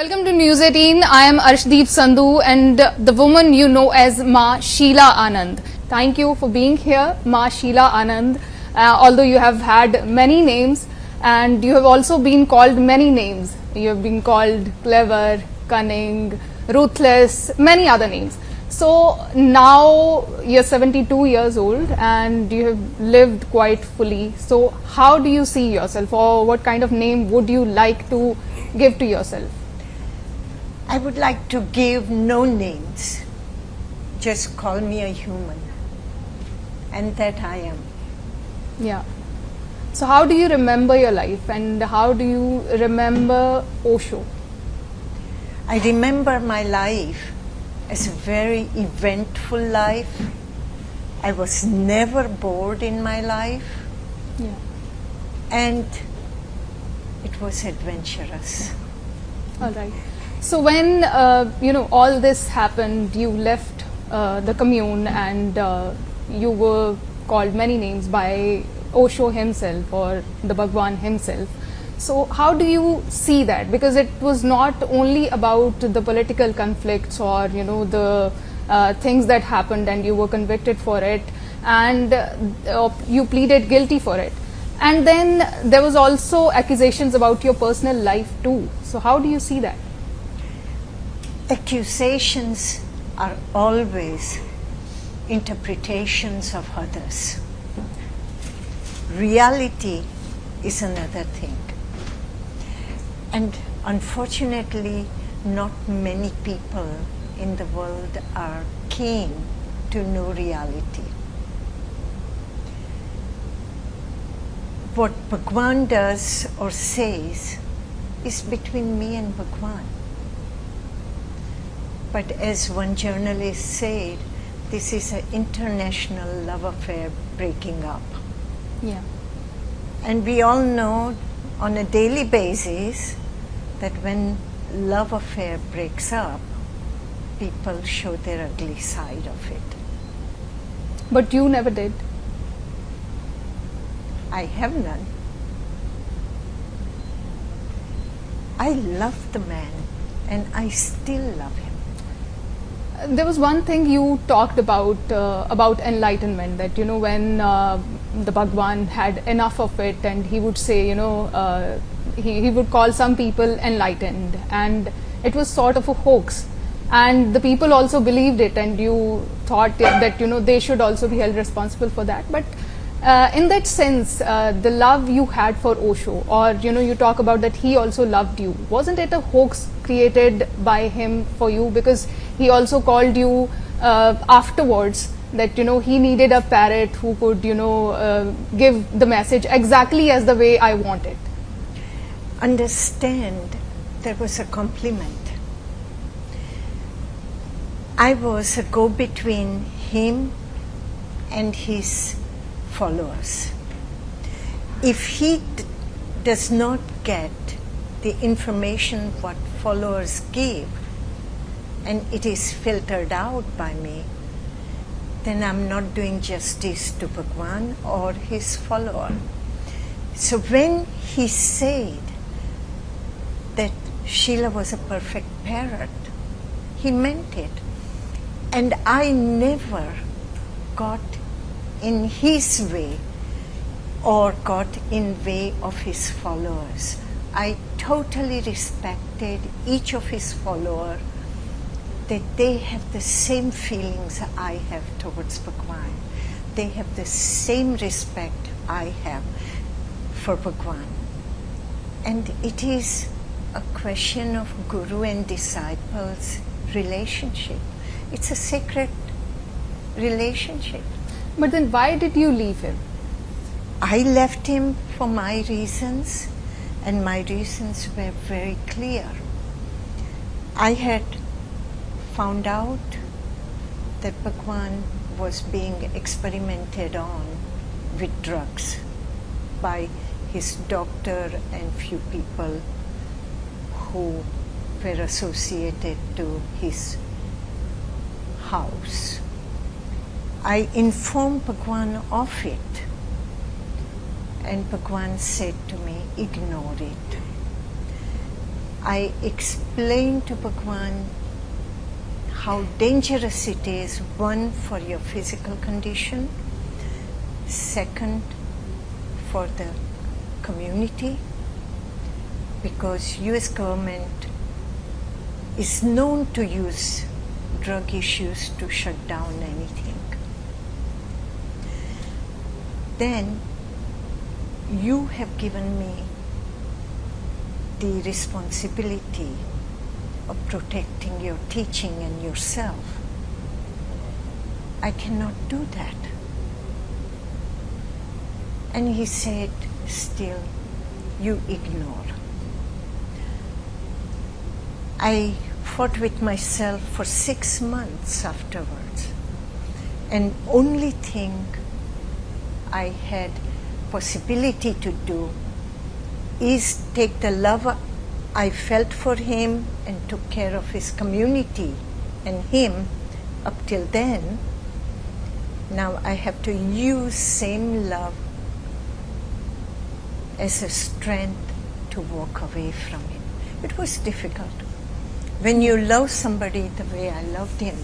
Welcome to News 18. I am Arshdeep Sandhu and the woman you know as Ma Sheela Anand. Thank you for being here, Ma Sheela Anand. Although you have had many names and you have also been called many names. You have been called clever, cunning, ruthless, many other names. So now you're 72 years old and you have lived quite fully. So how do you see yourself, or what kind of name would you like to give to yourself? I would like to give no names. Just call me a human. And that I am. Yeah. So how do you remember your life and how do you remember Osho? I remember my life as a very eventful life. I was never bored in my life. Yeah. And it was adventurous. All right. So when all this happened, you left the commune and you were called many names by Osho himself or the Bhagwan himself. So how do you see that? Because it was not only about the political conflicts or the things that happened and you were convicted for it and you pleaded guilty for it. And then there was also accusations about your personal life too. So how do you see that? Accusations are always interpretations of others. Reality is another thing. And unfortunately, not many people in the world are keen to know reality. What Bhagwan does or says is between me and Bhagwan. But as one journalist said, this is an international love affair breaking up. Yeah. And we all know on a daily basis that when love affair breaks up, people show their ugly side of it. But you never did. I have none. I love the man and I still love him. There was one thing you talked about enlightenment, that when the Bhagwan had enough of it and he would say he would call some people enlightened, and it was sort of a hoax, and the people also believed it, and you thought that they should also be held responsible for that. But in that sense, the love you had for Osho, or you talk about that he also loved you, wasn't it a hoax created by him for you? Because he also called you afterwards that he needed a parrot who could give the message exactly as the way I want it. Understand, there was a compliment. I was a go-between him and his followers. If he does not get the information what followers give, and it is filtered out by me, then I'm not doing justice to Bhagwan or his follower. So when he said that Sheela was a perfect parrot, he meant it. And I never got in his way or got in way of his followers. I totally respected each of his followers, that they have the same feelings I have towards Bhagwan. They have the same respect I have for Bhagwan. And it is a question of guru and disciples relationship. It's a sacred relationship. But then why did you leave him? I left him for my reasons, and my reasons were very clear. I had found out that Bhagwan was being experimented on with drugs by his doctor and few people who were associated to his house. I informed Bhagwan of it, and Bhagwan said to me, ignore it. I explained to Bhagwan how dangerous it is, one, for your physical condition, second, for the community, because US government is known to use drug issues to shut down anything. Then you have given me the responsibility of protecting your teaching and yourself. I cannot do that. And he said, still, you ignore. I fought with myself for 6 months afterwards. And only thing I had possibility to do is take the love I felt for him and took care of his community and him up till then. Now I have to use same love as a strength to walk away from him. It was difficult. When you love somebody the way I loved him,